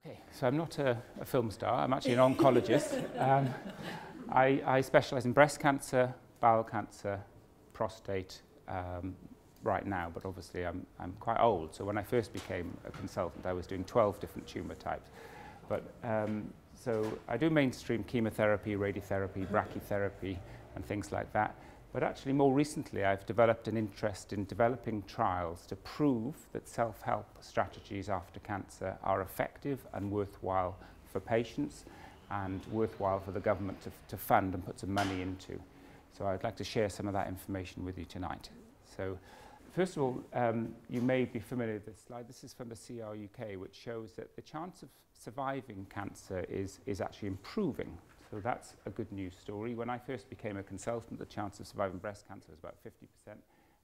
Okay, so I'm not a film star, I'm actually an oncologist. I specialise in breast cancer, bowel cancer, prostate right now, but obviously I'm quite old, so when I first became a consultant I was doing 12 different tumour types. But so I do mainstream chemotherapy, radiotherapy, brachytherapy and things like that. But actually more recently I've developed an interest in developing trials to prove that self-help strategies after cancer are effective and worthwhile for patients and worthwhile for the government to fund and put some money into. So I'd like to share some of that information with you tonight. So first of all, you may be familiar with this slide. This is from the CR UK, which shows that the chance of surviving cancer is actually improving. So that's a good news story. When I first became a consultant, the chance of surviving breast cancer was about 50%.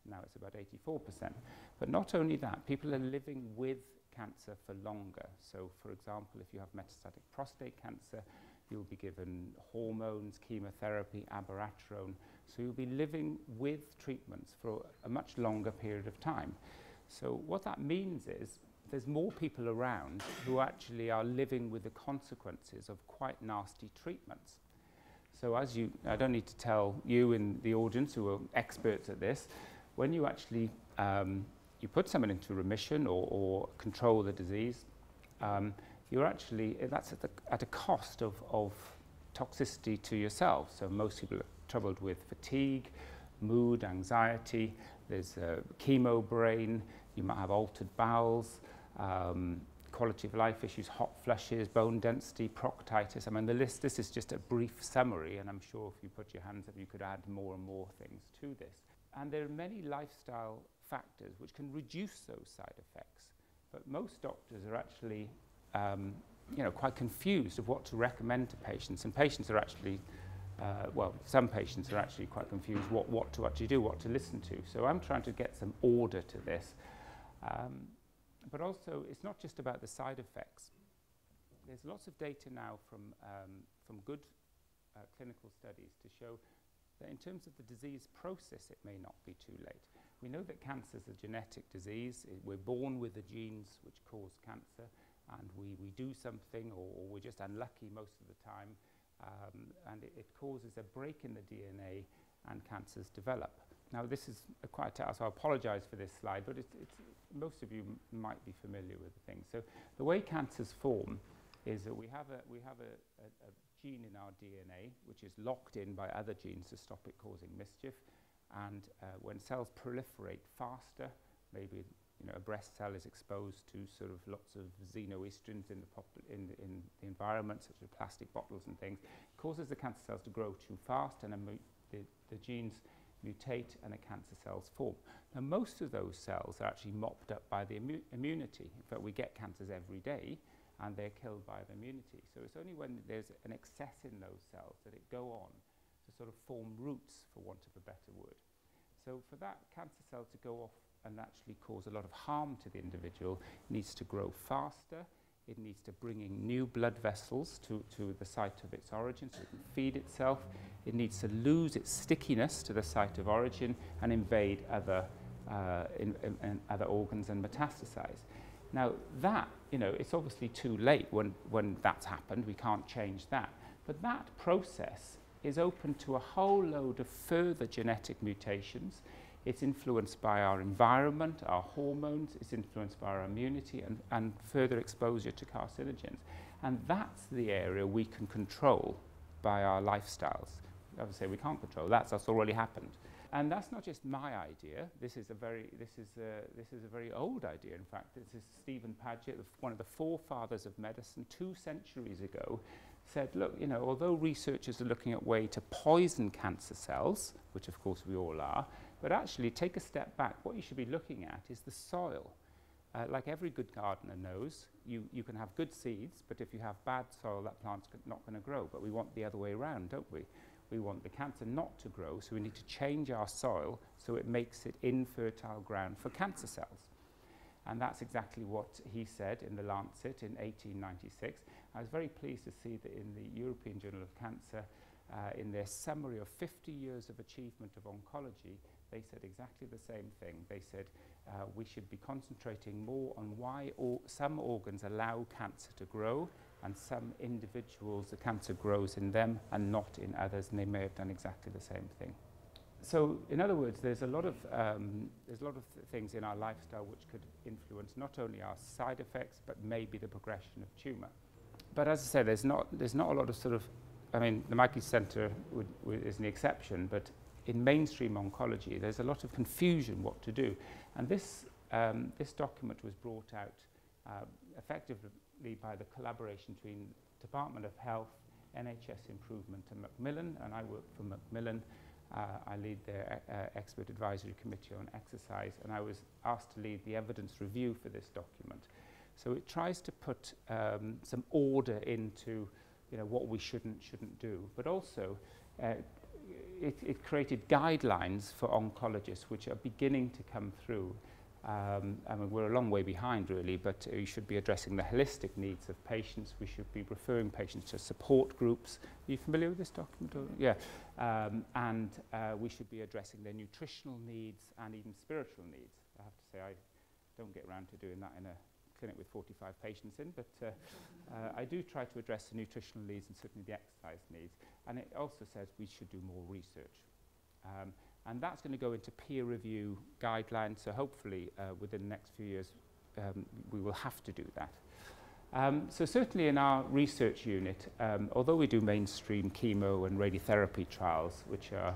Now it's about 84%. But not only that, people are living with cancer for longer. So for example, if you have metastatic prostate cancer, you'll be given hormones, chemotherapy, abiraterone. So you'll be living with treatments for a much longer period of time. So what that means is there's more people around who actually are living with the consequences of quite nasty treatments. So as I don't need to tell you in the audience who are experts at this, when you actually you put someone into remission or control the disease, you're actually, that's at a cost of toxicity to yourself. So most people are troubled with fatigue, mood, anxiety, there's chemo brain, you might have altered bowels, quality of life issues, hot flushes, bone density, proctitis. I mean, this is just a brief summary, and I'm sure if you put your hands up, you could add more and more things to this. And there are many lifestyle factors which can reduce those side effects. But most doctors are actually quite confused of what to recommend to patients. And patients are actually, some patients are actually quite confused what to actually do, what to listen to. So I'm trying to get some order to this. But also, it's not just about the side effects. There's lots of data now from good clinical studies to show that in terms of the disease process, it may not be too late. We know that cancer is a genetic disease. We're born with the genes which cause cancer, and we do something, or we're just unlucky most of the time, and it causes a break in the DNA, and cancers develop. Now, this is quite a so I apologize for this slide, but most of you might be familiar with the thing. So the way cancers form is that we have a gene in our DNA which is locked in by other genes to stop it causing mischief. And when cells proliferate faster, maybe a breast cell is exposed to sort of lots of xenoestrogens in the environment, such as plastic bottles and things, it causes the cancer cells to grow too fast, and the genes mutate and the cancer cells form. Now, most of those cells are actually mopped up by the immunity. In fact, we get cancers every day, and they're killed by the immunity. So it's only when there's an excess in those cells that it go on to sort of form roots, for want of a better word. So for that cancer cell to go off and actually cause a lot of harm to the individual, it needs to grow faster. It needs to bring in new blood vessels to the site of its origin so it can feed itself. It needs to lose its stickiness to the site of origin and invade other organs and metastasize. Now that, it's obviously too late when that's happened. We can't change that. But that process is open to a whole load of further genetic mutations. It's influenced by our environment, our hormones, it's influenced by our immunity and further exposure to carcinogens. And that's the area we can control by our lifestyles. Obviously, we can't control that's already happened. And that's not just my idea. This is a very old idea. In fact, this is Stephen Padgett, one of the forefathers of medicine 2 centuries ago, said, look, although researchers are looking at ways to poison cancer cells, which of course we all are, but actually take a step back. What you should be looking at is the soil. Like every good gardener knows, you can have good seeds, but if you have bad soil, that plant's not going to grow. But we want the other way around, don't we? We want the cancer not to grow, so we need to change our soil so it makes it infertile ground for cancer cells. And that's exactly what he said in the Lancet in 1896. I was very pleased to see that in the European Journal of Cancer, in their summary of 50 years of achievement of oncology, they said exactly the same thing. They said we should be concentrating more on why some organs allow cancer to grow, and some individuals, the cancer grows in them and not in others, and they may have done exactly the same thing. So, in other words, there's a lot of things in our lifestyle which could influence not only our side effects, but maybe the progression of tumour. But as I said, there's not a lot of sort of, I mean, the Maggie Centre is an exception, but in mainstream oncology, there's a lot of confusion what to do. And this document was brought out effectively by the collaboration between Department of Health, NHS Improvement and Macmillan, and I work for Macmillan. I lead their expert advisory committee on exercise, and I was asked to lead the evidence review for this document. So it tries to put some order into, you know, what we shouldn't do, but also it created guidelines for oncologists which are beginning to come through. I mean, we're a long way behind really, but you should be addressing the holistic needs of patients. We should be referring patients to support groups. Are you familiar with this document? Or? Yeah. And we should be addressing their nutritional needs and even spiritual needs. I have to say, I don't get around to doing that in a clinic with 45 patients in, but I do try to address the nutritional needs and certainly the exercise needs. And it also says we should do more research. And that's going to go into peer review guidelines, so hopefully within the next few years we will have to do that. So certainly in our research unit, although we do mainstream chemo and radiotherapy trials, which are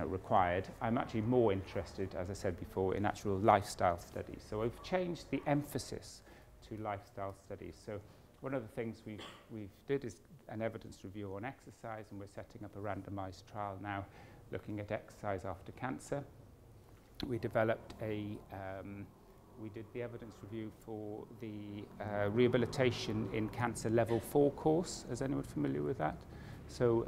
required, I'm actually more interested, as I said before, in actual lifestyle studies. So we've changed the emphasis to lifestyle studies. So one of the things we've did is an evidence review on exercise, and we're setting up a randomized trial now looking at exercise after cancer. We developed we did the evidence review for the rehabilitation in cancer level 4 course. Is anyone familiar with that? So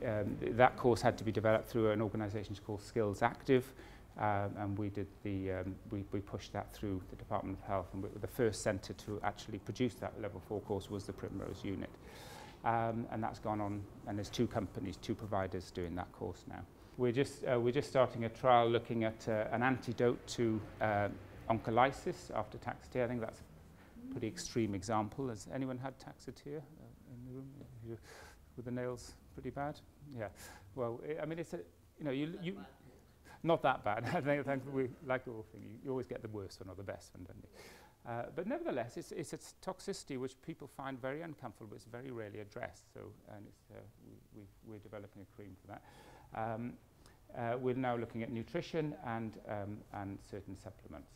that course had to be developed through an organisation called Skills Active, and we did we pushed that through the Department of Health, and we were the first centre to actually produce that level 4 course was the Primrose unit. And that's gone on, and there's 2 companies, 2 providers doing that course now. We're just starting a trial looking at an antidote to oncolysis after Taxotere. I think that's a pretty extreme example. Has anyone had Taxotere in the room? With the nails pretty bad? Yeah. Well, I mean, it's you not that bad. I think we like the whole thing. You always get the worst one or the best one, don't you? But nevertheless, it's a toxicity which people find very uncomfortable. It's very rarely addressed. So, and we're developing a cream for that. We're now looking at nutrition and certain supplements.